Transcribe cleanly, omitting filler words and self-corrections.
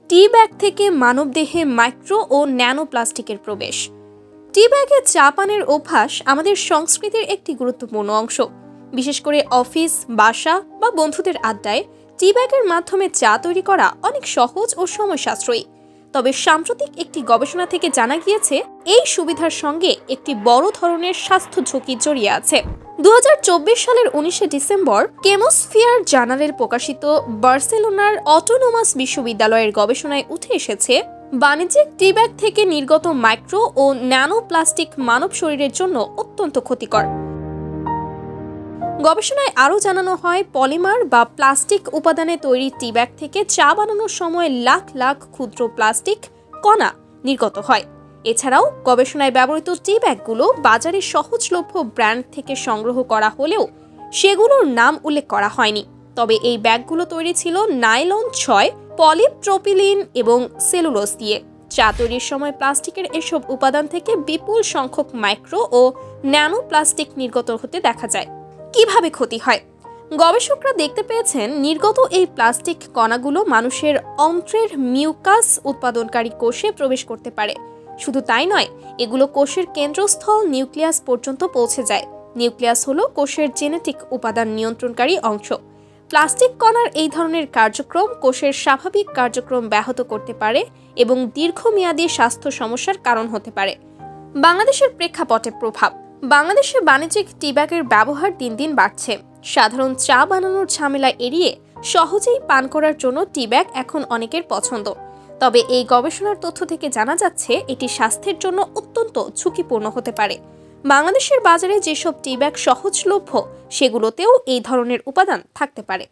টি bag থেকে মানবদেহে micro ও nano প্লাস্টিকের প্রবেশ। টি ব্যাগে চা পানের অভ্যাস আমাদের সংস্কৃতির একটি গুরুত্বপূর্ণ অংশ। বিশেষ করে অফিস, বাসা বা বন্ধুদের আড্ডায় টি ব্যাগের মাধ্যমে চা তৈরি করা অনেক সহজ ও সময় সাশ্রয়ী। তবে সাম্প্রতিক একটি গবেষণা থেকে জানা গিয়েছে, এই সুবিধার সঙ্গে একটি বড় ধরনের স্বাস্থ্য ঝুঁকি জড়িয়ে আছে। 2024 সালের 19শে ডিসেম্বর কেমোস্ফিয়ার জার্নালে প্রকাশিত বার্সেলোনার অটোনোমাস বিশ্ববিদ্যালয়ের গবেষণায় উঠে এসেছে, বাণিজ্যিক টি ব্যাগ থেকে নির্গত মাইক্রো ও ন্যানো প্লাস্টিক মানব শরীরের জন্য অত্যন্ত ক্ষতিকর। গবেষণায় আরও জানানো হয়, পলিমার বা প্লাস্টিক উপাদানে তৈরি টি ব্যাগ থেকে চা বানানোর সময় লাখ লাখ ক্ষুদ্র প্লাস্টিক কণা নির্গত হয়। এছাড়াও গবেষণায় ব্যবহৃত টি ব্যাগগুলো বাজারে সহজলভ্য ব্র্যান্ড থেকে সংগ্রহ করা হলেও সেগুলোর নাম উল্লেখ করা হয়নি। তবে এই ব্যাগগুলো তৈরি ছিল নাইলন 6, পলিপ্রোপিলিন এবং সেলুলোজ দিয়ে। চা তৈরির সময় প্লাস্টিকের এসব উপাদান থেকে বিপুল সংখ্যক মাইক্রো ও ন্যানো প্লাস্টিক নির্গত হতে দেখা যায়। কিভাবে ক্ষতি হয়? গবেষকরা দেখতে পেয়েছেন, নির্গত এই প্লাস্টিক কণাগুলো মানুষের অন্ত্রের মিউকাস উৎপাদনকারী কোষে প্রবেশ করতে পারে। শুধু তাই নয়, এগুলো কোষের কেন্দ্রস্থল নিউক্লিয়াস পর্যন্ত পৌঁছে যায়। নিউক্লিয়াস হলো কোষের জেনেটিক উপাদান নিয়ন্ত্রণকারী অংশ। প্লাস্টিক কণার এই ধরনের কার্যক্রম কোষের স্বাভাবিক কার্যক্রম ব্যাহত করতে পারে এবং দীর্ঘমেয়াদী স্বাস্থ্য সমস্যার কারণ হতে পারে। বাংলাদেশের প্রেক্ষাপটে প্রভাব। বাংলাদেশে বাণিজ্যিক টি ব্যাগের ব্যবহার দিন দিন বাড়ছে। সাধারণ চা বানানোর ঝামেলা এড়িয়ে সহজেই পান করার জন্য টি ব্যাগ এখন অনেকের পছন্দ। তবে এই গবেষণার তথ্য থেকে জানা যাচ্ছে, এটি স্বাস্থ্যের জন্য অত্যন্ত ঝুঁকিপূর্ণ হতে পারে। বাংলাদেশের বাজারে যেসব টি ব্যাগ সহজলভ্য, সেগুলোতেও এই ধরনের উপাদান থাকতে পারে।